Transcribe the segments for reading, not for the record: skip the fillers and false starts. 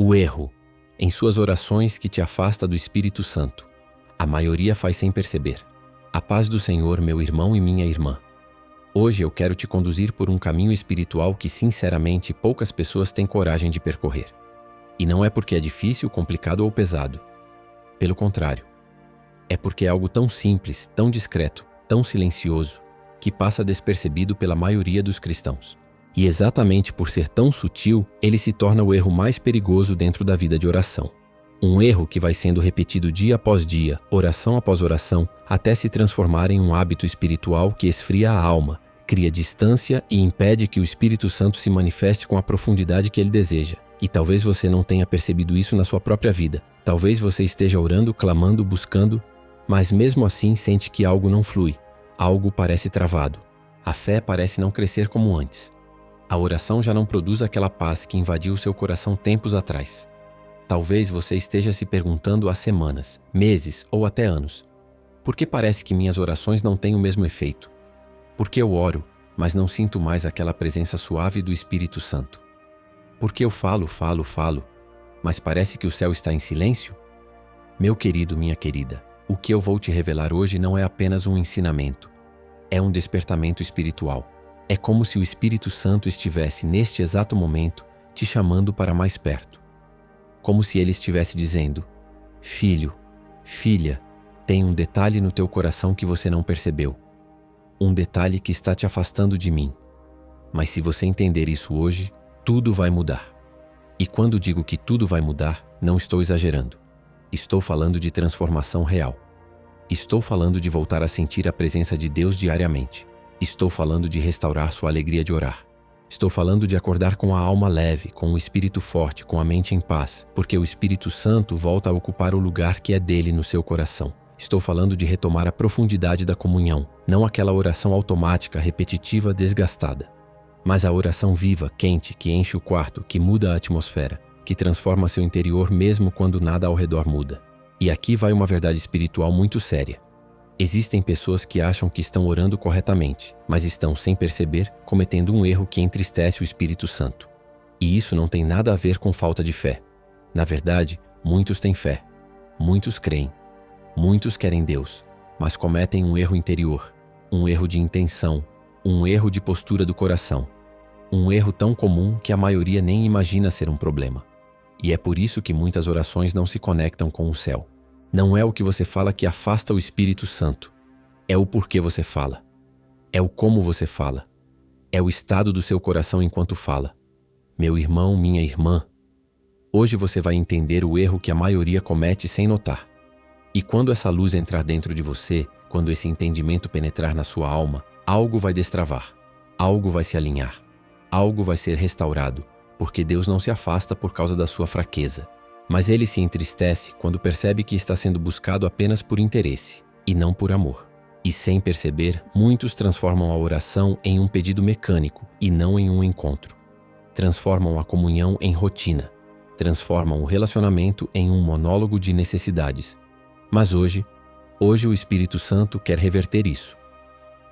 O erro, em suas orações que te afasta do Espírito Santo. A maioria faz sem perceber. A paz do Senhor, meu irmão e minha irmã. Hoje eu quero te conduzir por um caminho espiritual que, sinceramente, poucas pessoas têm coragem de percorrer. E não é porque é difícil, complicado ou pesado. Pelo contrário. É porque é algo tão simples, tão discreto, tão silencioso, que passa despercebido pela maioria dos cristãos. E exatamente por ser tão sutil, ele se torna o erro mais perigoso dentro da vida de oração. Um erro que vai sendo repetido dia após dia, oração após oração, até se transformar em um hábito espiritual que esfria a alma, cria distância e impede que o Espírito Santo se manifeste com a profundidade que ele deseja. E talvez você não tenha percebido isso na sua própria vida. Talvez você esteja orando, clamando, buscando, mas mesmo assim sente que algo não flui, algo parece travado. A fé parece não crescer como antes. A oração já não produz aquela paz que invadiu seu coração tempos atrás. Talvez você esteja se perguntando há semanas, meses ou até anos: por que parece que minhas orações não têm o mesmo efeito? Por que eu oro, mas não sinto mais aquela presença suave do Espírito Santo? Por que eu falo, mas parece que o céu está em silêncio? Meu querido, minha querida, o que eu vou te revelar hoje não é apenas um ensinamento, é um despertamento espiritual. É como se o Espírito Santo estivesse, neste exato momento, te chamando para mais perto. Como se ele estivesse dizendo: filho, filha, tem um detalhe no teu coração que você não percebeu. Um detalhe que está te afastando de mim. Mas se você entender isso hoje, tudo vai mudar. E quando digo que tudo vai mudar, não estou exagerando. Estou falando de transformação real. Estou falando de voltar a sentir a presença de Deus diariamente. Estou falando de restaurar sua alegria de orar. Estou falando de acordar com a alma leve, com o espírito forte, com a mente em paz, porque o Espírito Santo volta a ocupar o lugar que é dele no seu coração. Estou falando de retomar a profundidade da comunhão, não aquela oração automática, repetitiva, desgastada, mas a oração viva, quente, que enche o quarto, que muda a atmosfera, que transforma seu interior mesmo quando nada ao redor muda. E aqui vai uma verdade espiritual muito séria. Existem pessoas que acham que estão orando corretamente, mas estão, sem perceber, cometendo um erro que entristece o Espírito Santo. E isso não tem nada a ver com falta de fé. Na verdade, muitos têm fé, muitos creem, muitos querem Deus, mas cometem um erro interior, um erro de intenção, um erro de postura do coração. Um erro tão comum que a maioria nem imagina ser um problema. E é por isso que muitas orações não se conectam com o céu. Não é o que você fala que afasta o Espírito Santo. É o porquê você fala. É o como você fala. É o estado do seu coração enquanto fala. Meu irmão, minha irmã, hoje você vai entender o erro que a maioria comete sem notar. E quando essa luz entrar dentro de você, quando esse entendimento penetrar na sua alma, algo vai destravar. Algo vai se alinhar. Algo vai ser restaurado, porque Deus não se afasta por causa da sua fraqueza. Mas ele se entristece quando percebe que está sendo buscado apenas por interesse, e não por amor. E sem perceber, muitos transformam a oração em um pedido mecânico e não em um encontro. Transformam a comunhão em rotina. Transformam o relacionamento em um monólogo de necessidades. Mas hoje o Espírito Santo quer reverter isso.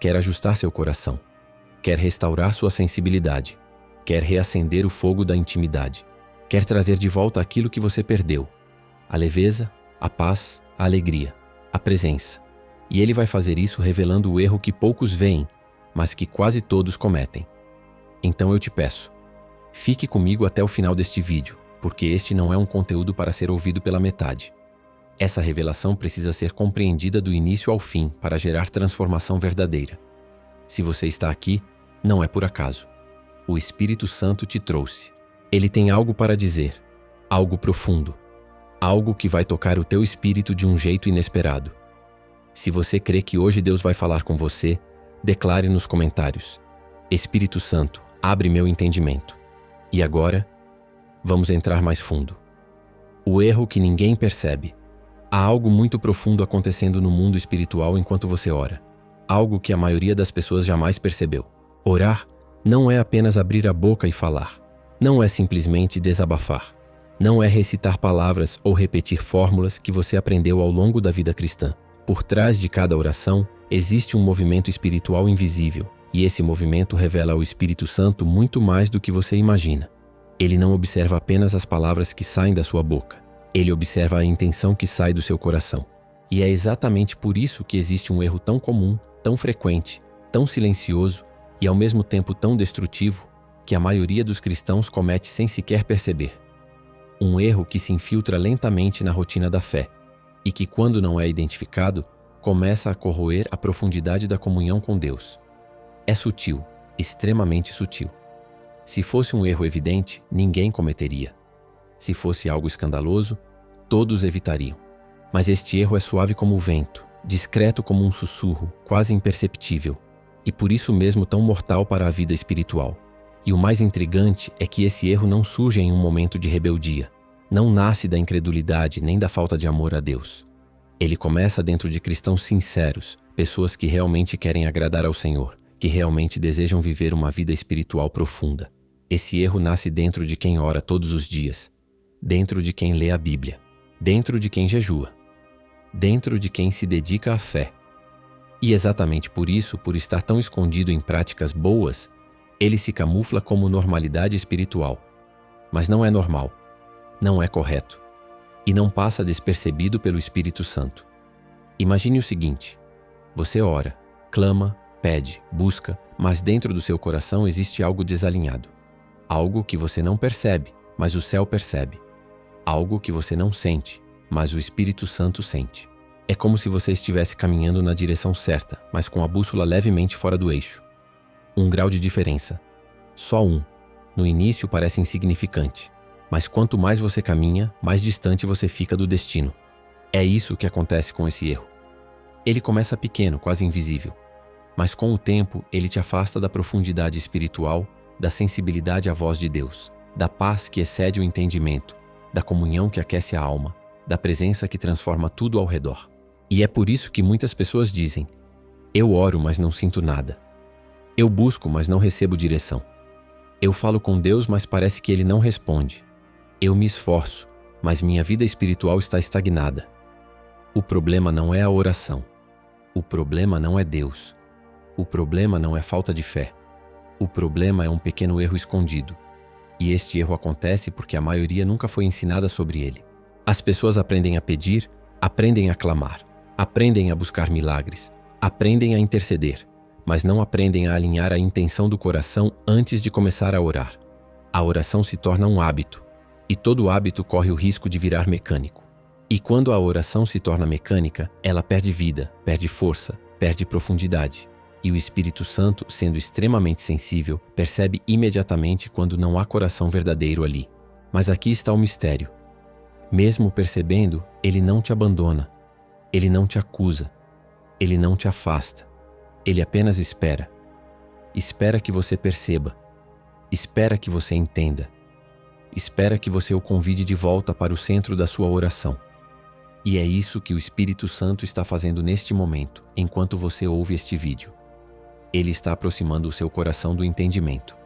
Quer ajustar seu coração. Quer restaurar sua sensibilidade. Quer reacender o fogo da intimidade. Quer trazer de volta aquilo que você perdeu. A leveza, a paz, a alegria, a presença. E ele vai fazer isso revelando o erro que poucos veem, mas que quase todos cometem. Então eu te peço, fique comigo até o final deste vídeo, porque este não é um conteúdo para ser ouvido pela metade. Essa revelação precisa ser compreendida do início ao fim para gerar transformação verdadeira. Se você está aqui, não é por acaso. O Espírito Santo te trouxe. Ele tem algo para dizer, algo profundo, algo que vai tocar o teu espírito de um jeito inesperado. Se você crê que hoje Deus vai falar com você, declare nos comentários: Espírito Santo, abre meu entendimento. E agora, vamos entrar mais fundo. O erro que ninguém percebe. Há algo muito profundo acontecendo no mundo espiritual enquanto você ora. Algo que a maioria das pessoas jamais percebeu. Orar não é apenas abrir a boca e falar. Não é simplesmente desabafar. Não é recitar palavras ou repetir fórmulas que você aprendeu ao longo da vida cristã. Por trás de cada oração, existe um movimento espiritual invisível, e esse movimento revela ao Espírito Santo muito mais do que você imagina. Ele não observa apenas as palavras que saem da sua boca. Ele observa a intenção que sai do seu coração. E é exatamente por isso que existe um erro tão comum, tão frequente, tão silencioso e ao mesmo tempo tão destrutivo que a maioria dos cristãos comete sem sequer perceber. Um erro que se infiltra lentamente na rotina da fé e que, quando não é identificado, começa a corroer a profundidade da comunhão com Deus. É sutil, extremamente sutil. Se fosse um erro evidente, ninguém cometeria. Se fosse algo escandaloso, todos evitariam. Mas este erro é suave como o vento, discreto como um sussurro, quase imperceptível, e por isso mesmo tão mortal para a vida espiritual. E o mais intrigante é que esse erro não surge em um momento de rebeldia, não nasce da incredulidade nem da falta de amor a Deus. Ele começa dentro de cristãos sinceros, pessoas que realmente querem agradar ao Senhor, que realmente desejam viver uma vida espiritual profunda. Esse erro nasce dentro de quem ora todos os dias, dentro de quem lê a Bíblia, dentro de quem jejua, dentro de quem se dedica à fé. E exatamente por isso, por estar tão escondido em práticas boas, ele se camufla como normalidade espiritual. Mas não é normal, não é correto, e não passa despercebido pelo Espírito Santo. Imagine o seguinte: você ora, clama, pede, busca, mas dentro do seu coração existe algo desalinhado. Algo que você não percebe, mas o céu percebe. Algo que você não sente, mas o Espírito Santo sente. É como se você estivesse caminhando na direção certa, mas com a bússola levemente fora do eixo. 1 grau de diferença. Só um. No início parece insignificante, mas quanto mais você caminha, mais distante você fica do destino. É isso que acontece com esse erro. Ele começa pequeno, quase invisível, mas com o tempo ele te afasta da profundidade espiritual, da sensibilidade à voz de Deus, da paz que excede o entendimento, da comunhão que aquece a alma, da presença que transforma tudo ao redor. E é por isso que muitas pessoas dizem: eu oro, mas não sinto nada. Eu busco, mas não recebo direção. Eu falo com Deus, mas parece que Ele não responde. Eu me esforço, mas minha vida espiritual está estagnada. O problema não é a oração. O problema não é Deus. O problema não é falta de fé. O problema é um pequeno erro escondido. E este erro acontece porque a maioria nunca foi ensinada sobre ele. As pessoas aprendem a pedir, aprendem a clamar, aprendem a buscar milagres, aprendem a interceder, mas não aprendem a alinhar a intenção do coração antes de começar a orar. A oração se torna um hábito, e todo hábito corre o risco de virar mecânico. E quando a oração se torna mecânica, ela perde vida, perde força, perde profundidade. E o Espírito Santo, sendo extremamente sensível, percebe imediatamente quando não há coração verdadeiro ali. Mas aqui está o mistério. Mesmo percebendo, Ele não te abandona. Ele não te acusa. Ele não te afasta. Ele apenas espera. Espera que você perceba. Espera que você entenda. Espera que você o convide de volta para o centro da sua oração. E é isso que o Espírito Santo está fazendo neste momento, enquanto você ouve este vídeo. Ele está aproximando o seu coração do entendimento.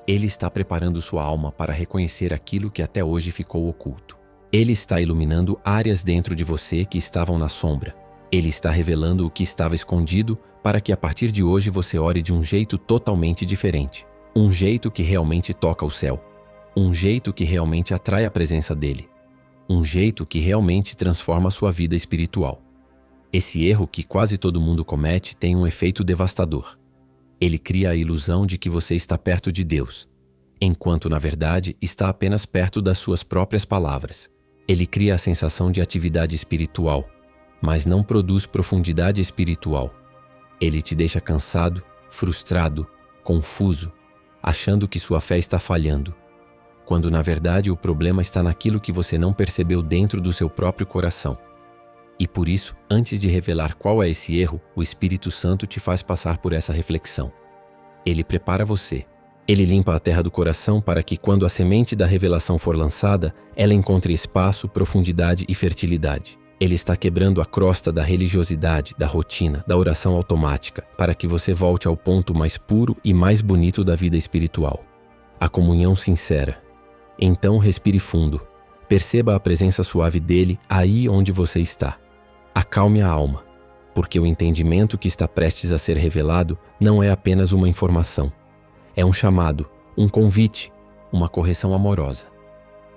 Ele está preparando sua alma para reconhecer aquilo que até hoje ficou oculto. Ele está iluminando áreas dentro de você que estavam na sombra. Ele está revelando o que estava escondido para que a partir de hoje você ore de um jeito totalmente diferente. Um jeito que realmente toca o céu. Um jeito que realmente atrai a presença dele. Um jeito que realmente transforma a sua vida espiritual. Esse erro que quase todo mundo comete tem um efeito devastador. Ele cria a ilusão de que você está perto de Deus, enquanto na verdade está apenas perto das suas próprias palavras. Ele cria a sensação de atividade espiritual, mas não produz profundidade espiritual. Ele te deixa cansado, frustrado, confuso, achando que sua fé está falhando, quando na verdade o problema está naquilo que você não percebeu dentro do seu próprio coração. E por isso, antes de revelar qual é esse erro, o Espírito Santo te faz passar por essa reflexão. Ele prepara você. Ele limpa a terra do coração para que, quando a semente da revelação for lançada, ela encontre espaço, profundidade e fertilidade. Ele está quebrando a crosta da religiosidade, da rotina, da oração automática, para que você volte ao ponto mais puro e mais bonito da vida espiritual. A comunhão sincera. Então respire fundo. Perceba a presença suave dele aí onde você está. Acalme a alma, porque o entendimento que está prestes a ser revelado não é apenas uma informação. É um chamado, um convite, uma correção amorosa.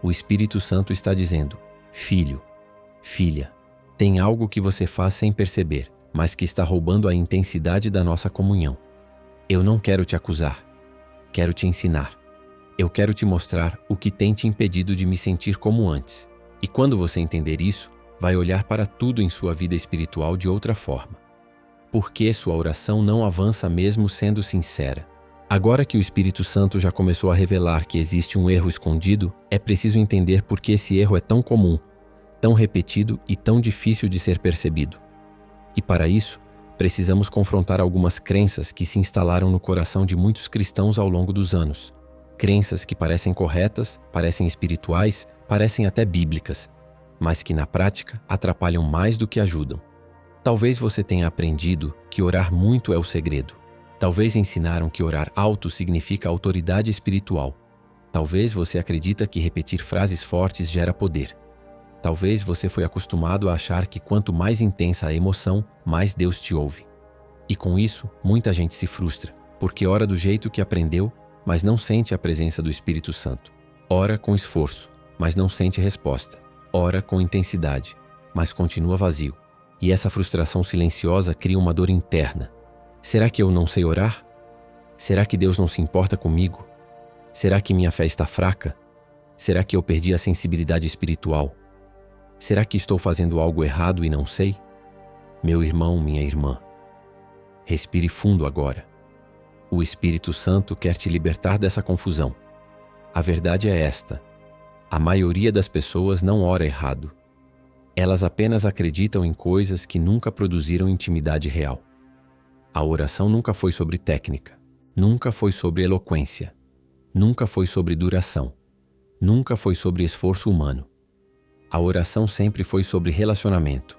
O Espírito Santo está dizendo: filho, filha, tem algo que você faz sem perceber, mas que está roubando a intensidade da nossa comunhão. Eu não quero te acusar, quero te ensinar. Eu quero te mostrar o que tem te impedido de me sentir como antes. E quando você entender isso, vai olhar para tudo em sua vida espiritual de outra forma. Por que sua oração não avança mesmo sendo sincera? Agora que o Espírito Santo já começou a revelar que existe um erro escondido, é preciso entender por que esse erro é tão comum, tão repetido e tão difícil de ser percebido. E para isso, precisamos confrontar algumas crenças que se instalaram no coração de muitos cristãos ao longo dos anos. Crenças que parecem corretas, parecem espirituais, parecem até bíblicas, mas que na prática atrapalham mais do que ajudam. Talvez você tenha aprendido que orar muito é o segredo. Talvez ensinaram que orar alto significa autoridade espiritual. Talvez você acredita que repetir frases fortes gera poder. Talvez você foi acostumado a achar que quanto mais intensa a emoção, mais Deus te ouve. E com isso, muita gente se frustra, porque ora do jeito que aprendeu, mas não sente a presença do Espírito Santo. Ora com esforço, mas não sente resposta. Ora com intensidade, mas continua vazio. E essa frustração silenciosa cria uma dor interna. Será que eu não sei orar? Será que Deus não se importa comigo? Será que minha fé está fraca? Será que eu perdi a sensibilidade espiritual? Será que estou fazendo algo errado e não sei? Meu irmão, minha irmã, respire fundo agora. O Espírito Santo quer te libertar dessa confusão. A verdade é esta: a maioria das pessoas não ora errado. Elas apenas acreditam em coisas que nunca produziram intimidade real. A oração nunca foi sobre técnica, nunca foi sobre eloquência, nunca foi sobre duração, nunca foi sobre esforço humano. A oração sempre foi sobre relacionamento.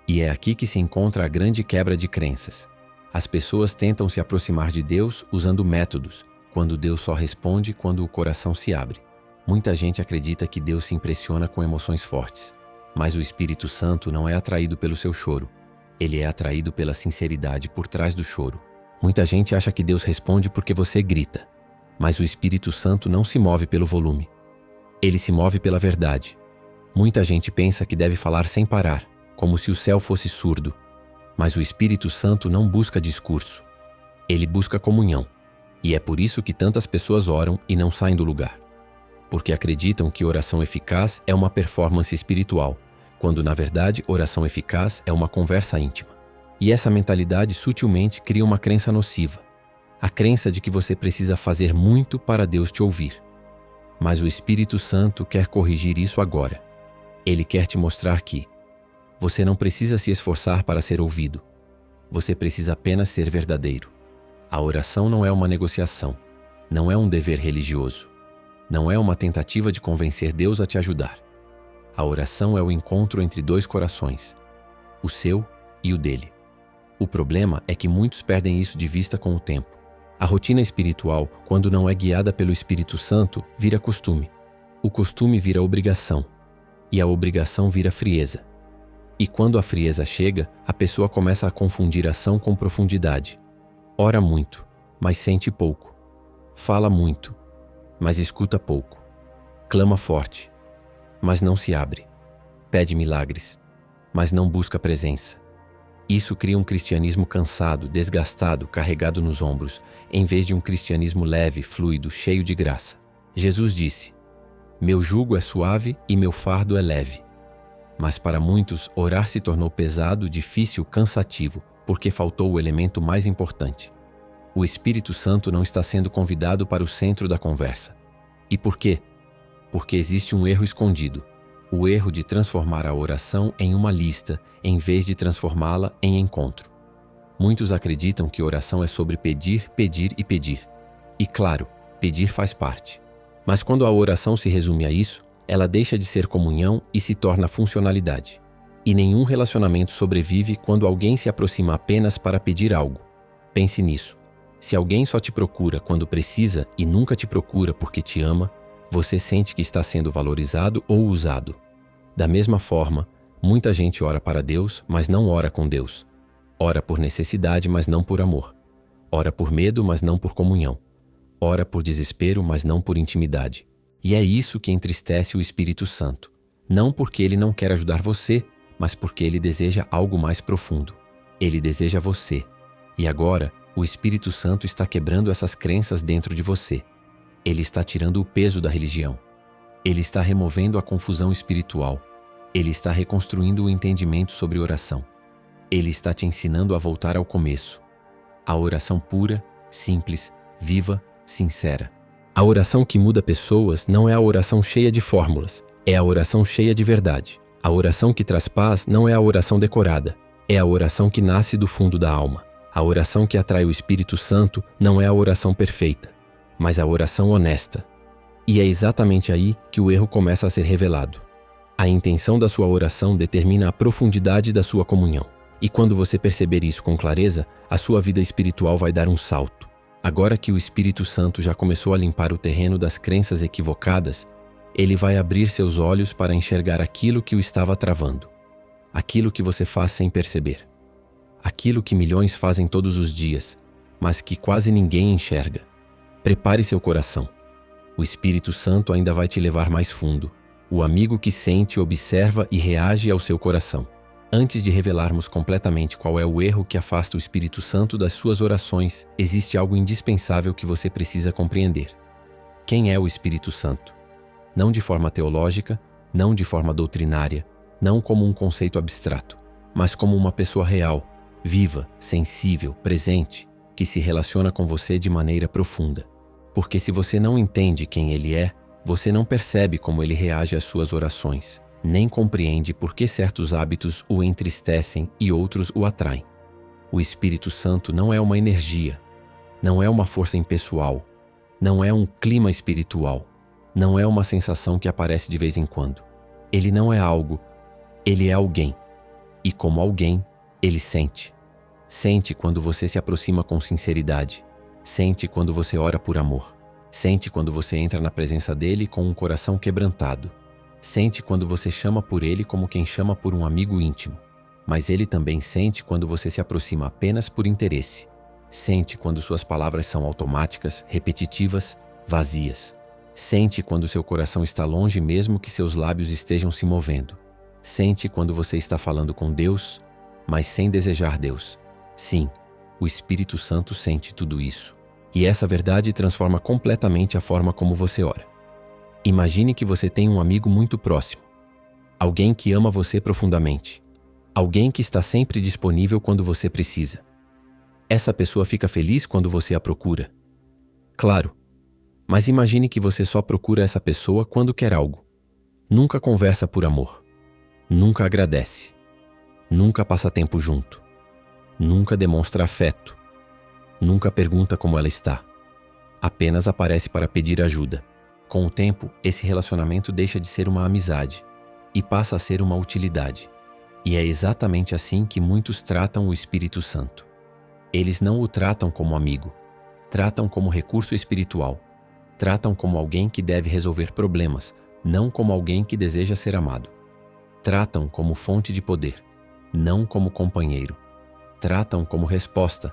E é aqui que se encontra a grande quebra de crenças. As pessoas tentam se aproximar de Deus usando métodos, quando Deus só responde quando o coração se abre. Muita gente acredita que Deus se impressiona com emoções fortes, mas o Espírito Santo não é atraído pelo seu choro. Ele é atraído pela sinceridade por trás do choro. Muita gente acha que Deus responde porque você grita, mas o Espírito Santo não se move pelo volume. Ele se move pela verdade. Muita gente pensa que deve falar sem parar, como se o céu fosse surdo. Mas o Espírito Santo não busca discurso. Ele busca comunhão. E é por isso que tantas pessoas oram e não saem do lugar. Porque acreditam que oração eficaz é uma performance espiritual, quando na verdade oração eficaz é uma conversa íntima. E essa mentalidade sutilmente cria uma crença nociva. A crença de que você precisa fazer muito para Deus te ouvir. Mas o Espírito Santo quer corrigir isso agora. Ele quer te mostrar que você não precisa se esforçar para ser ouvido. Você precisa apenas ser verdadeiro. A oração não é uma negociação. Não é um dever religioso. Não é uma tentativa de convencer Deus a te ajudar. A oração é o encontro entre dois corações, o seu e o dele. O problema é que muitos perdem isso de vista com o tempo. A rotina espiritual, quando não é guiada pelo Espírito Santo, vira costume. O costume vira obrigação. E a obrigação vira frieza. E quando a frieza chega, a pessoa começa a confundir ação com profundidade. Ora muito, mas sente pouco. Fala muito, mas escuta pouco. Clama forte, mas não se abre. Pede milagres, mas não busca presença. Isso cria um cristianismo cansado, desgastado, carregado nos ombros, em vez de um cristianismo leve, fluido, cheio de graça. Jesus disse: "Meu jugo é suave e meu fardo é leve." Mas para muitos, orar se tornou pesado, difícil, cansativo, porque faltou o elemento mais importante. O Espírito Santo não está sendo convidado para o centro da conversa. E por quê? Porque existe um erro escondido. O erro de transformar a oração em uma lista, em vez de transformá-la em encontro. Muitos acreditam que oração é sobre pedir, pedir e pedir. E claro, pedir faz parte. Mas quando a oração se resume a isso, ela deixa de ser comunhão e se torna funcionalidade. E nenhum relacionamento sobrevive quando alguém se aproxima apenas para pedir algo. Pense nisso. Se alguém só te procura quando precisa e nunca te procura porque te ama, você sente que está sendo valorizado ou usado. Da mesma forma, muita gente ora para Deus, mas não ora com Deus. Ora por necessidade, mas não por amor. Ora por medo, mas não por comunhão. ora por desespero, mas não por intimidade. E é isso que entristece o Espírito Santo. Não porque ele não quer ajudar você, mas porque ele deseja algo mais profundo. Ele deseja você. E agora, o Espírito Santo está quebrando essas crenças dentro de você. Ele está tirando o peso da religião. Ele está removendo a confusão espiritual. Ele está reconstruindo o entendimento sobre oração. Ele está te ensinando a voltar ao começo. A oração pura, simples, viva, sincera. A oração que muda pessoas não é a oração cheia de fórmulas, é a oração cheia de verdade. A oração que traz paz não é a oração decorada, é a oração que nasce do fundo da alma. A oração que atrai o Espírito Santo não é a oração perfeita, mas a oração honesta. E é exatamente aí que o erro começa a ser revelado. A intenção da sua oração determina a profundidade da sua comunhão. E quando você perceber isso com clareza, a sua vida espiritual vai dar um salto. Agora que o Espírito Santo já começou a limpar o terreno das crenças equivocadas, ele vai abrir seus olhos para enxergar aquilo que o estava travando. Aquilo que você faz sem perceber. Aquilo que milhões fazem todos os dias, mas que quase ninguém enxerga. Prepare seu coração. O Espírito Santo ainda vai te levar mais fundo. O amigo que sente, observa e reage ao seu coração. Antes de revelarmos completamente qual é o erro que afasta o Espírito Santo das suas orações, existe algo indispensável que você precisa compreender. Quem é o Espírito Santo? Não de forma teológica, não de forma doutrinária, não como um conceito abstrato, mas como uma pessoa real, viva, sensível, presente, que se relaciona com você de maneira profunda. Porque se você não entende quem ele é, você não percebe como ele reage às suas orações. Nem compreende por que certos hábitos o entristecem e outros o atraem. O Espírito Santo não é uma energia, não é uma força impessoal, não é um clima espiritual, não é uma sensação que aparece de vez em quando. Ele não é algo, ele é alguém. E como alguém, ele sente. Sente quando você se aproxima com sinceridade. Sente quando você ora por amor. Sente quando você entra na presença dele com um coração quebrantado. Sente quando você chama por ele como quem chama por um amigo íntimo. Mas ele também sente quando você se aproxima apenas por interesse. Sente quando suas palavras são automáticas, repetitivas, vazias. Sente quando seu coração está longe mesmo que seus lábios estejam se movendo. Sente quando você está falando com Deus, mas sem desejar Deus. Sim, o Espírito Santo sente tudo isso. E essa verdade transforma completamente a forma como você ora. Imagine que você tem um amigo muito próximo. Alguém que ama você profundamente. Alguém que está sempre disponível quando você precisa. Essa pessoa fica feliz quando você a procura. Claro, mas imagine que você só procura essa pessoa quando quer algo. Nunca conversa por amor. Nunca agradece. Nunca passa tempo junto. Nunca demonstra afeto. Nunca pergunta como ela está. Apenas aparece para pedir ajuda. Com o tempo, esse relacionamento deixa de ser uma amizade e passa a ser uma utilidade. E é exatamente assim que muitos tratam o Espírito Santo. Eles não o tratam como amigo, tratam como recurso espiritual, tratam como alguém que deve resolver problemas, não como alguém que deseja ser amado. Tratam como fonte de poder, não como companheiro. Tratam como resposta,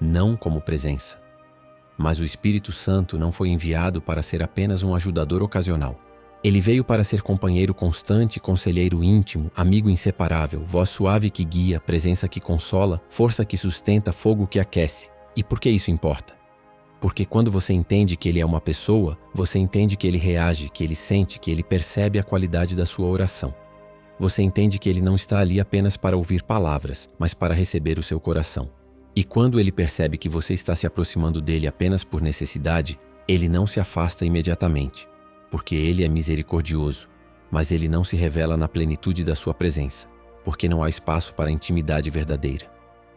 não como presença. Mas o Espírito Santo não foi enviado para ser apenas um ajudador ocasional. Ele veio para ser companheiro constante, conselheiro íntimo, amigo inseparável, voz suave que guia, presença que consola, força que sustenta, fogo que aquece. E por que isso importa? Porque quando você entende que ele é uma pessoa, você entende que ele reage, que ele sente, que ele percebe a qualidade da sua oração. Você entende que ele não está ali apenas para ouvir palavras, mas para receber o seu coração. E quando ele percebe que você está se aproximando dele apenas por necessidade, ele não se afasta imediatamente, porque ele é misericordioso, mas ele não se revela na plenitude da sua presença, porque não há espaço para intimidade verdadeira.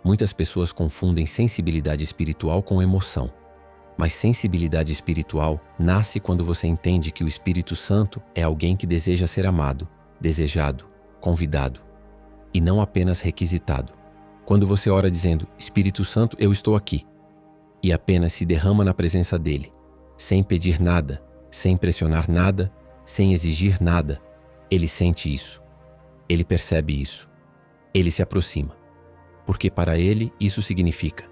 Muitas pessoas confundem sensibilidade espiritual com emoção, mas sensibilidade espiritual nasce quando você entende que o Espírito Santo é alguém que deseja ser amado, desejado, convidado, e não apenas requisitado. Quando você ora dizendo, Espírito Santo, eu estou aqui, e apenas se derrama na presença dele, sem pedir nada, sem pressionar nada, sem exigir nada, ele sente isso, ele percebe isso, ele se aproxima, porque para ele isso significa,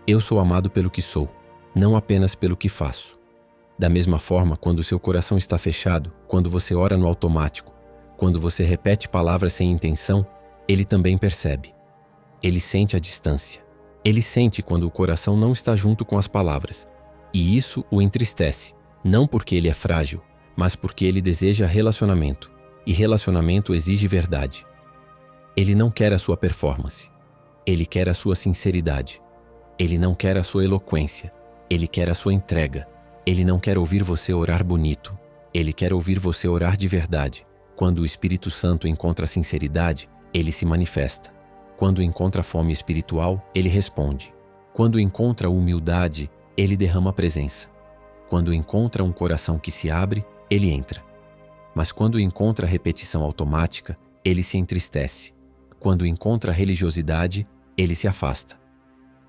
eu sou amado pelo que sou, não apenas pelo que faço. Da mesma forma, quando seu coração está fechado, quando você ora no automático, quando você repete palavras sem intenção, ele também percebe. Ele sente a distância. Ele sente quando o coração não está junto com as palavras. E isso o entristece, não porque ele é frágil, mas porque ele deseja relacionamento. E relacionamento exige verdade. Ele não quer a sua performance. Ele quer a sua sinceridade. Ele não quer a sua eloquência. Ele quer a sua entrega. Ele não quer ouvir você orar bonito. Ele quer ouvir você orar de verdade. Quando o Espírito Santo encontra sinceridade, ele se manifesta. Quando encontra fome espiritual, ele responde. Quando encontra humildade, ele derrama presença. Quando encontra um coração que se abre, ele entra. Mas quando encontra repetição automática, ele se entristece. Quando encontra religiosidade, ele se afasta.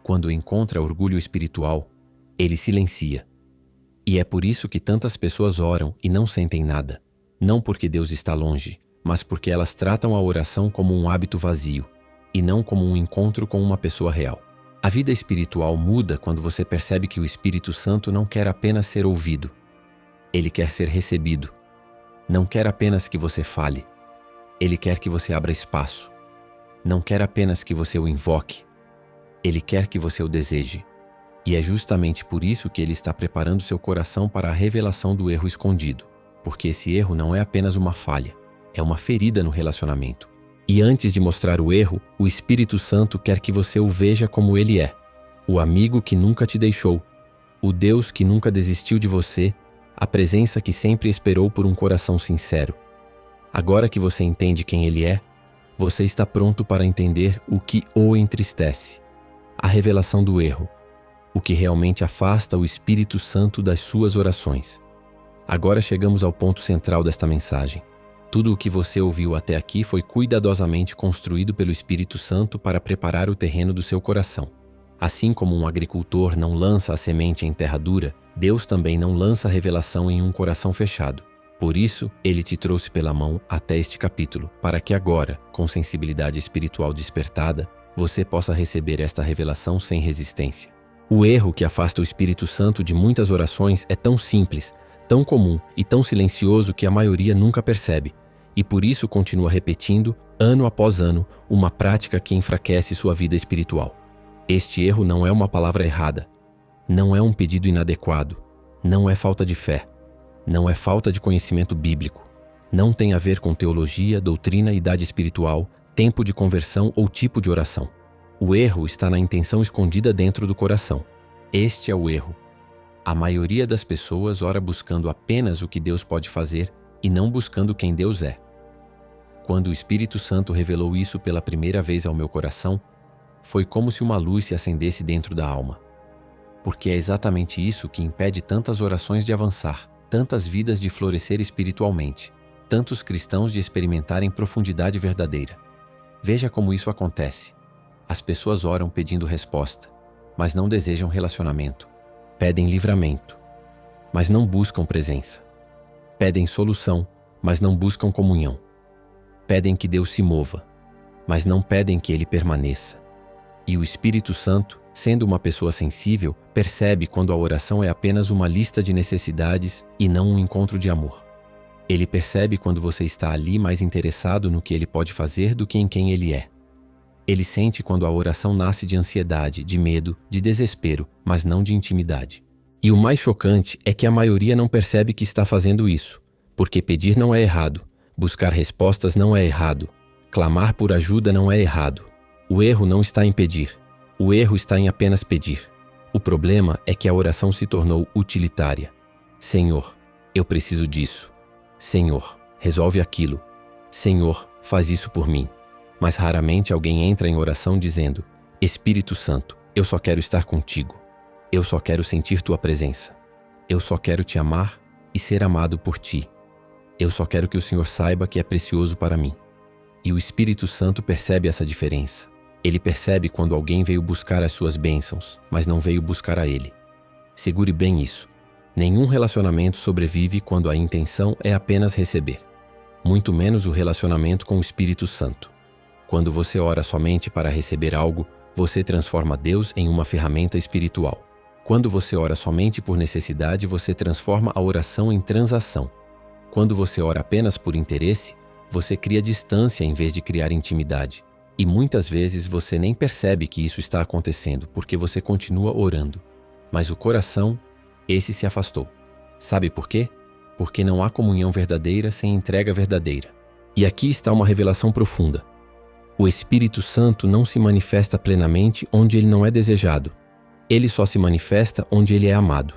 Quando encontra orgulho espiritual, ele silencia. E é por isso que tantas pessoas oram e não sentem nada. Não porque Deus está longe, mas porque elas tratam a oração como um hábito vazio, e não como um encontro com uma pessoa real. A vida espiritual muda quando você percebe que o Espírito Santo não quer apenas ser ouvido. Ele quer ser recebido. Não quer apenas que você fale. Ele quer que você abra espaço. Não quer apenas que você o invoque. Ele quer que você o deseje. E é justamente por isso que ele está preparando seu coração para a revelação do erro escondido. Porque esse erro não é apenas uma falha, é uma ferida no relacionamento. E antes de mostrar o erro, o Espírito Santo quer que você o veja como ele é. O amigo que nunca te deixou, o Deus que nunca desistiu de você, a presença que sempre esperou por um coração sincero. Agora que você entende quem ele é, você está pronto para entender o que o entristece. A revelação do erro, o que realmente afasta o Espírito Santo das suas orações. Agora chegamos ao ponto central desta mensagem. Tudo o que você ouviu até aqui foi cuidadosamente construído pelo Espírito Santo para preparar o terreno do seu coração. Assim como um agricultor não lança a semente em terra dura, Deus também não lança a revelação em um coração fechado. Por isso, ele te trouxe pela mão até este capítulo, para que agora, com sensibilidade espiritual despertada, você possa receber esta revelação sem resistência. O erro que afasta o Espírito Santo de muitas orações é tão simples, tão comum e tão silencioso que a maioria nunca percebe, e por isso continua repetindo, ano após ano, uma prática que enfraquece sua vida espiritual. Este erro não é uma palavra errada, não é um pedido inadequado, não é falta de fé, não é falta de conhecimento bíblico, não tem a ver com teologia, doutrina, idade espiritual, tempo de conversão ou tipo de oração. O erro está na intenção escondida dentro do coração. Este é o erro. A maioria das pessoas ora buscando apenas o que Deus pode fazer e não buscando quem Deus é. Quando o Espírito Santo revelou isso pela primeira vez ao meu coração, foi como se uma luz se acendesse dentro da alma. Porque é exatamente isso que impede tantas orações de avançar, tantas vidas de florescer espiritualmente, tantos cristãos de experimentarem profundidade verdadeira. Veja como isso acontece. As pessoas oram pedindo resposta, mas não desejam relacionamento. Pedem livramento, mas não buscam presença. Pedem solução, mas não buscam comunhão. Pedem que Deus se mova, mas não pedem que Ele permaneça. E o Espírito Santo, sendo uma pessoa sensível, percebe quando a oração é apenas uma lista de necessidades e não um encontro de amor. Ele percebe quando você está ali mais interessado no que Ele pode fazer do que em quem Ele é. Ele sente quando a oração nasce de ansiedade, de medo, de desespero, mas não de intimidade. E o mais chocante é que a maioria não percebe que está fazendo isso, porque pedir não é errado, buscar respostas não é errado, clamar por ajuda não é errado. O erro não está em pedir, o erro está em apenas pedir. O problema é que a oração se tornou utilitária. Senhor, eu preciso disso. Senhor, resolve aquilo. Senhor, faz isso por mim. Mas raramente alguém entra em oração dizendo: Espírito Santo, eu só quero estar contigo. Eu só quero sentir tua presença. Eu só quero te amar e ser amado por ti. Eu só quero que o Senhor saiba que é precioso para mim. E o Espírito Santo percebe essa diferença. Ele percebe quando alguém veio buscar as suas bênçãos, mas não veio buscar a Ele. Segure bem isso. Nenhum relacionamento sobrevive quando a intenção é apenas receber. Muito menos o relacionamento com o Espírito Santo. Quando você ora somente para receber algo, você transforma Deus em uma ferramenta espiritual. Quando você ora somente por necessidade, você transforma a oração em transação. Quando você ora apenas por interesse, você cria distância em vez de criar intimidade. E muitas vezes você nem percebe que isso está acontecendo, porque você continua orando. Mas o coração, esse se afastou. Sabe por quê? Porque não há comunhão verdadeira sem entrega verdadeira. E aqui está uma revelação profunda. O Espírito Santo não se manifesta plenamente onde ele não é desejado. Ele só se manifesta onde ele é amado.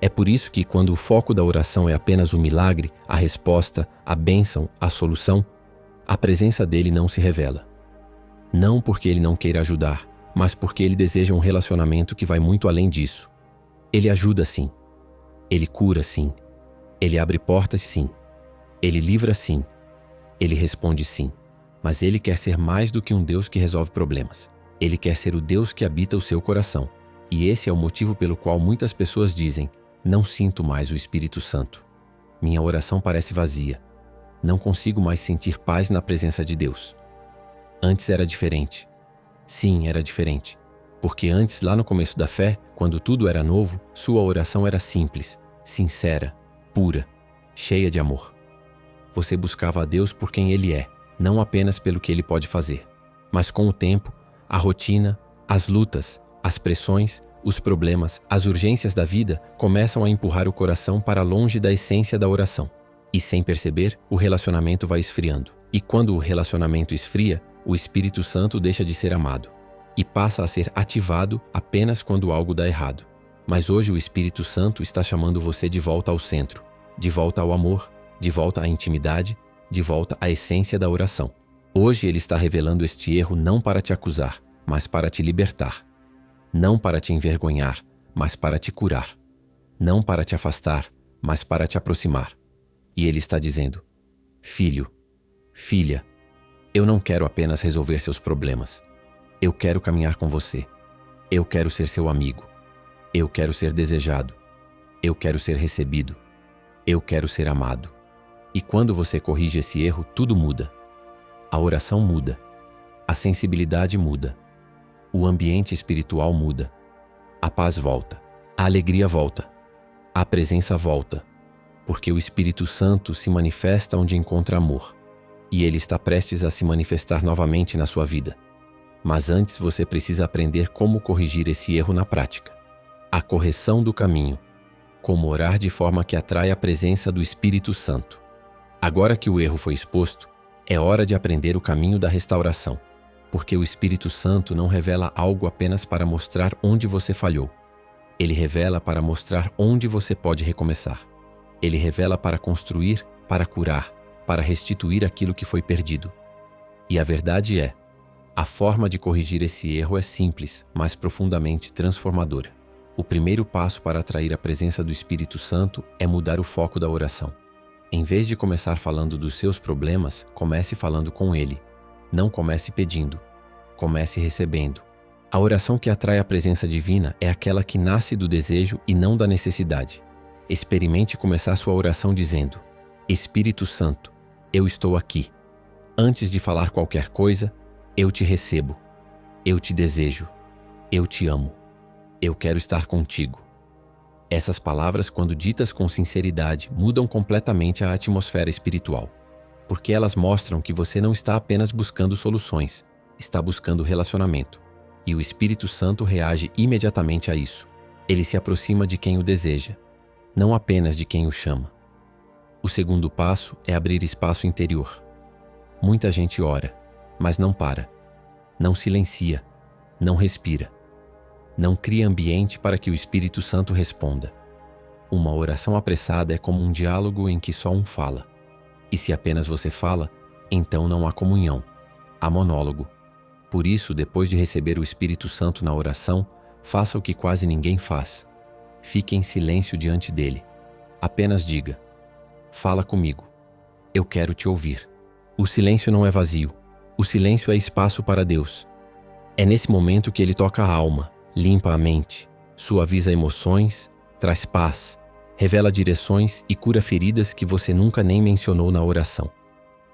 É por isso que quando o foco da oração é apenas o milagre, a resposta, a bênção, a solução, a presença dele não se revela. Não porque ele não queira ajudar, mas porque ele deseja um relacionamento que vai muito além disso. Ele ajuda sim. Ele cura sim. Ele abre portas sim. Ele livra sim. Ele responde sim. Mas ele quer ser mais do que um Deus que resolve problemas. Ele quer ser o Deus que habita o seu coração. E esse é o motivo pelo qual muitas pessoas dizem: não sinto mais o Espírito Santo. Minha oração parece vazia. Não consigo mais sentir paz na presença de Deus. Antes era diferente. Sim, era diferente. Porque antes, lá no começo da fé, quando tudo era novo, sua oração era simples, sincera, pura, cheia de amor. Você buscava a Deus por quem Ele é, não apenas pelo que Ele pode fazer. Mas com o tempo, a rotina, as lutas, as pressões, os problemas, as urgências da vida começam a empurrar o coração para longe da essência da oração. E sem perceber, o relacionamento vai esfriando. E quando o relacionamento esfria, o Espírito Santo deixa de ser amado e passa a ser ativado apenas quando algo dá errado. Mas hoje o Espírito Santo está chamando você de volta ao centro, de volta ao amor, de volta à intimidade, de volta à essência da oração. Hoje ele está revelando este erro não para te acusar, mas para te libertar. Não para te envergonhar, mas para te curar. Não para te afastar, mas para te aproximar. E ele está dizendo: filho, filha, eu não quero apenas resolver seus problemas. Eu quero caminhar com você. Eu quero ser seu amigo. Eu quero ser desejado. Eu quero ser recebido. Eu quero ser amado. E quando você corrige esse erro, tudo muda. A oração muda. A sensibilidade muda. O ambiente espiritual muda. A paz volta. A alegria volta. A presença volta. Porque o Espírito Santo se manifesta onde encontra amor. E ele está prestes a se manifestar novamente na sua vida. Mas antes você precisa aprender como corrigir esse erro na prática. A correção do caminho. Como orar de forma que atrai a presença do Espírito Santo. Agora que o erro foi exposto, é hora de aprender o caminho da restauração. Porque o Espírito Santo não revela algo apenas para mostrar onde você falhou. Ele revela para mostrar onde você pode recomeçar. Ele revela para construir, para curar, para restituir aquilo que foi perdido. E a verdade é, a forma de corrigir esse erro é simples, mas profundamente transformadora. O primeiro passo para atrair a presença do Espírito Santo é mudar o foco da oração. Em vez de começar falando dos seus problemas, comece falando com Ele. Não comece pedindo, comece recebendo. A oração que atrai a presença divina é aquela que nasce do desejo e não da necessidade. Experimente começar sua oração dizendo: Espírito Santo, eu estou aqui. Antes de falar qualquer coisa, eu te recebo. Eu te desejo. Eu te amo. Eu quero estar contigo. Essas palavras, quando ditas com sinceridade, mudam completamente a atmosfera espiritual. Porque elas mostram que você não está apenas buscando soluções, está buscando relacionamento. E o Espírito Santo reage imediatamente a isso. Ele se aproxima de quem o deseja, não apenas de quem o chama. O segundo passo é abrir espaço interior. Muita gente ora, mas não para, não silencia, não respira, não cria ambiente para que o Espírito Santo responda. Uma oração apressada é como um diálogo em que só um fala. E se apenas você fala, então não há comunhão, há monólogo. Por isso, depois de receber o Espírito Santo na oração, faça o que quase ninguém faz. Fique em silêncio diante dele. Apenas diga: fala comigo. Eu quero te ouvir. O silêncio não é vazio. O silêncio é espaço para Deus. É nesse momento que ele toca a alma, limpa a mente, suaviza emoções, traz paz, revela direções e cura feridas que você nunca nem mencionou na oração.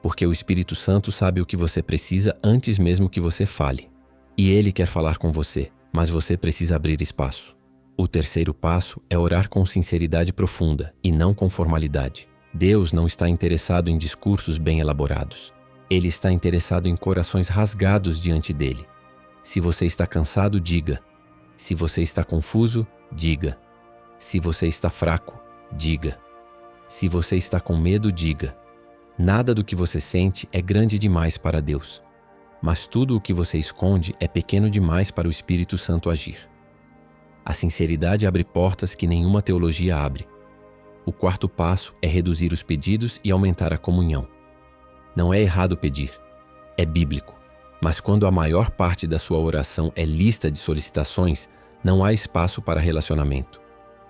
Porque o Espírito Santo sabe o que você precisa antes mesmo que você fale. E ele quer falar com você, mas você precisa abrir espaço. O terceiro passo é orar com sinceridade profunda e não com formalidade. Deus não está interessado em discursos bem elaborados. Ele está interessado em corações rasgados diante dele. Se você está cansado, diga. Se você está confuso, diga. Se você está fraco, diga. Se você está com medo, diga. Nada do que você sente é grande demais para Deus, mas tudo o que você esconde é pequeno demais para o Espírito Santo agir. A sinceridade abre portas que nenhuma teologia abre. O quarto passo é reduzir os pedidos e aumentar a comunhão. Não é errado pedir, é bíblico. Mas quando a maior parte da sua oração é lista de solicitações, não há espaço para relacionamento.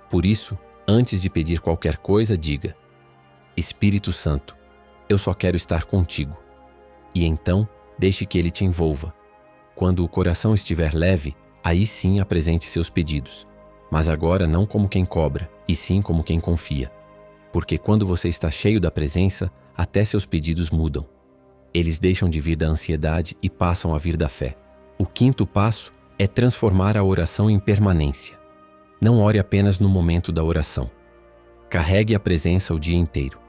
Por isso, antes de pedir qualquer coisa, diga: Espírito Santo, eu só quero estar contigo. E então, deixe que ele te envolva. Quando o coração estiver leve, aí sim apresente seus pedidos. Mas agora não como quem cobra, e sim como quem confia. Porque quando você está cheio da presença, até seus pedidos mudam. Eles deixam de vir da ansiedade e passam a vir da fé. O quinto passo é transformar a oração em permanência. Não ore apenas no momento da oração. Carregue a presença o dia inteiro.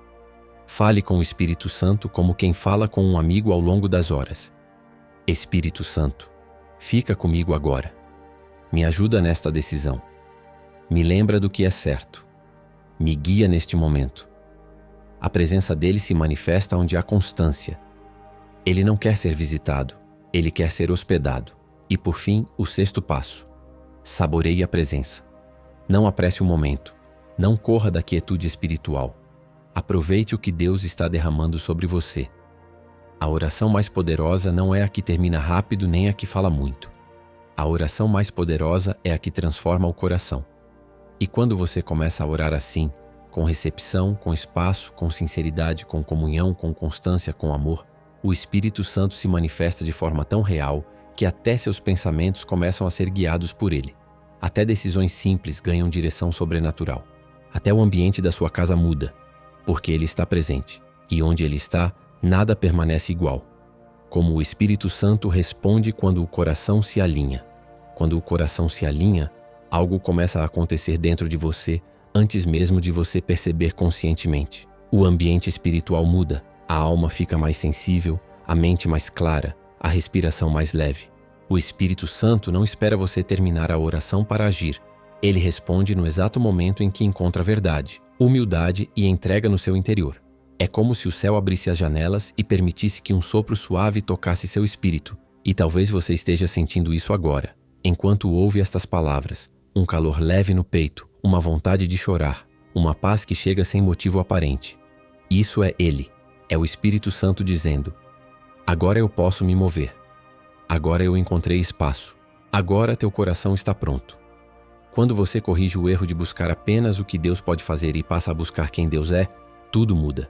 Fale com o Espírito Santo como quem fala com um amigo ao longo das horas. Espírito Santo, fica comigo agora. Me ajuda nesta decisão. Me lembra do que é certo. Me guia neste momento. A presença dele se manifesta onde há constância. Ele não quer ser visitado, ele quer ser hospedado. E por fim, o sexto passo. Saboreie a presença. Não apresse o momento. Não corra da quietude espiritual. Aproveite o que Deus está derramando sobre você. A oração mais poderosa não é a que termina rápido nem a que fala muito. A oração mais poderosa é a que transforma o coração. E quando você começa a orar assim, com recepção, com espaço, com sinceridade, com comunhão, com constância, com amor, o Espírito Santo se manifesta de forma tão real que até seus pensamentos começam a ser guiados por ele. Até decisões simples ganham direção sobrenatural. Até o ambiente da sua casa muda, porque ele está presente. E onde ele está, nada permanece igual. Como o Espírito Santo responde quando o coração se alinha. Quando o coração se alinha, algo começa a acontecer dentro de você antes mesmo de você perceber conscientemente. O ambiente espiritual muda. A alma fica mais sensível, a mente mais clara, a respiração mais leve. O Espírito Santo não espera você terminar a oração para agir. Ele responde no exato momento em que encontra verdade, humildade e entrega no seu interior. É como se o céu abrisse as janelas e permitisse que um sopro suave tocasse seu espírito. E talvez você esteja sentindo isso agora, enquanto ouve estas palavras. Um calor leve no peito, uma vontade de chorar, uma paz que chega sem motivo aparente. Isso é Ele. É o Espírito Santo dizendo: agora eu posso me mover. Agora eu encontrei espaço. Agora teu coração está pronto. Quando você corrige o erro de buscar apenas o que Deus pode fazer e passa a buscar quem Deus é, tudo muda.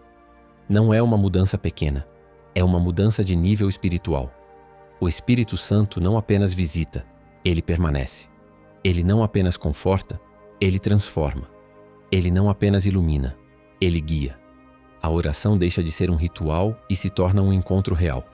Não é uma mudança pequena, é uma mudança de nível espiritual. O Espírito Santo não apenas visita, ele permanece. Ele não apenas conforta, ele transforma. Ele não apenas ilumina, ele guia. A oração deixa de ser um ritual e se torna um encontro real.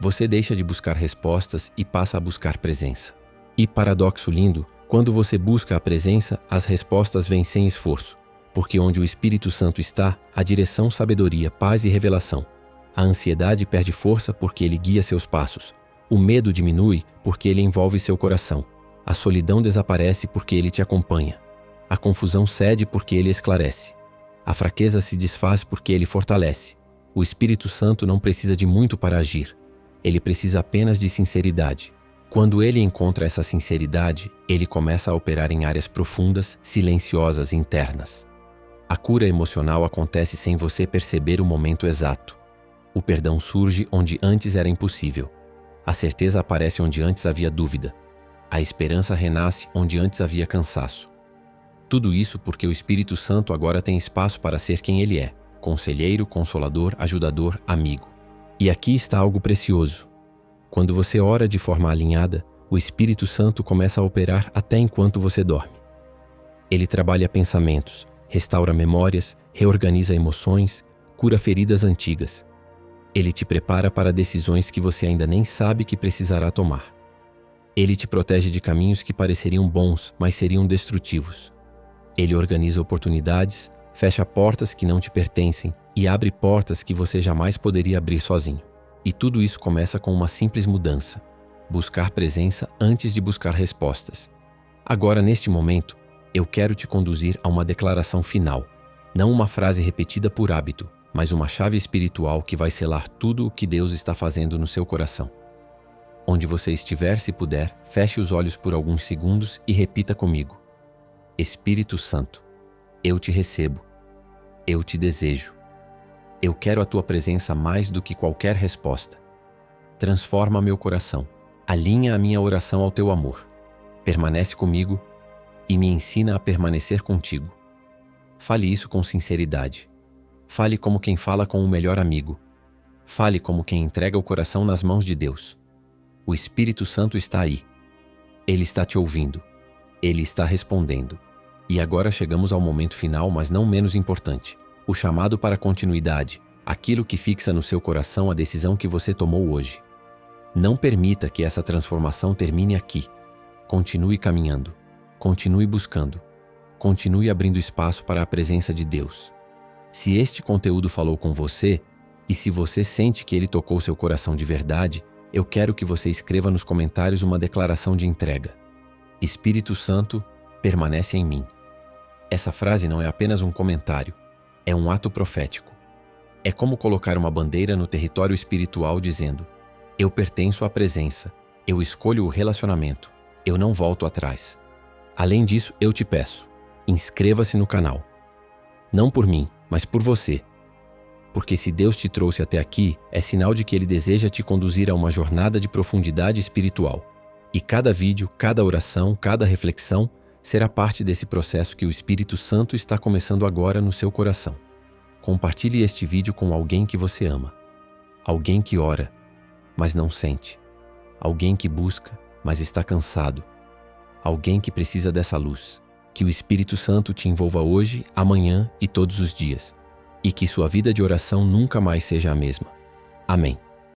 Você deixa de buscar respostas e passa a buscar presença. E paradoxo lindo, quando você busca a presença, as respostas vêm sem esforço, porque onde o Espírito Santo está, há direção, sabedoria, paz e revelação. A ansiedade perde força porque ele guia seus passos. O medo diminui porque ele envolve seu coração. A solidão desaparece porque ele te acompanha. A confusão cede porque ele esclarece. A fraqueza se desfaz porque ele fortalece. O Espírito Santo não precisa de muito para agir. Ele precisa apenas de sinceridade. Quando ele encontra essa sinceridade, ele começa a operar em áreas profundas, silenciosas, internas. A cura emocional acontece sem você perceber o momento exato. O perdão surge onde antes era impossível. A certeza aparece onde antes havia dúvida. A esperança renasce onde antes havia cansaço. Tudo isso porque o Espírito Santo agora tem espaço para ser quem ele é: conselheiro, consolador, ajudador, amigo. E aqui está algo precioso. Quando você ora de forma alinhada, o Espírito Santo começa a operar até enquanto você dorme. Ele trabalha pensamentos, restaura memórias, reorganiza emoções, cura feridas antigas. Ele te prepara para decisões que você ainda nem sabe que precisará tomar. Ele te protege de caminhos que pareceriam bons, mas seriam destrutivos. Ele organiza oportunidades, fecha portas que não te pertencem e abre portas que você jamais poderia abrir sozinho. E tudo isso começa com uma simples mudança: buscar presença antes de buscar respostas. Agora, neste momento, eu quero te conduzir a uma declaração final. Não uma frase repetida por hábito, mas uma chave espiritual que vai selar tudo o que Deus está fazendo no seu coração. Onde você estiver, se puder, feche os olhos por alguns segundos e repita comigo: Espírito Santo, eu te recebo, eu te desejo. Eu quero a tua presença mais do que qualquer resposta. Transforma meu coração, alinha a minha oração ao teu amor. Permanece comigo e me ensina a permanecer contigo. Fale isso com sinceridade. Fale como quem fala com o melhor amigo. Fale como quem entrega o coração nas mãos de Deus. O Espírito Santo está aí. Ele está te ouvindo. Ele está respondendo. E agora chegamos ao momento final, mas não menos importante: o chamado para a continuidade, aquilo que fixa no seu coração a decisão que você tomou hoje. Não permita que essa transformação termine aqui. Continue caminhando. Continue buscando. Continue abrindo espaço para a presença de Deus. Se este conteúdo falou com você, e se você sente que ele tocou seu coração de verdade, eu quero que você escreva nos comentários uma declaração de entrega. Espírito Santo, permanece em mim. Essa frase não é apenas um comentário, é um ato profético. É como colocar uma bandeira no território espiritual dizendo: eu pertenço à presença, eu escolho o relacionamento, eu não volto atrás. Além disso, eu te peço, inscreva-se no canal. Não por mim, mas por você. Porque se Deus te trouxe até aqui, é sinal de que Ele deseja te conduzir a uma jornada de profundidade espiritual. E cada vídeo, cada oração, cada reflexão será parte desse processo que o Espírito Santo está começando agora no seu coração. Compartilhe este vídeo com alguém que você ama. Alguém que ora, mas não sente. Alguém que busca, mas está cansado. Alguém que precisa dessa luz. Que o Espírito Santo te envolva hoje, amanhã e todos os dias. E que sua vida de oração nunca mais seja a mesma. Amém.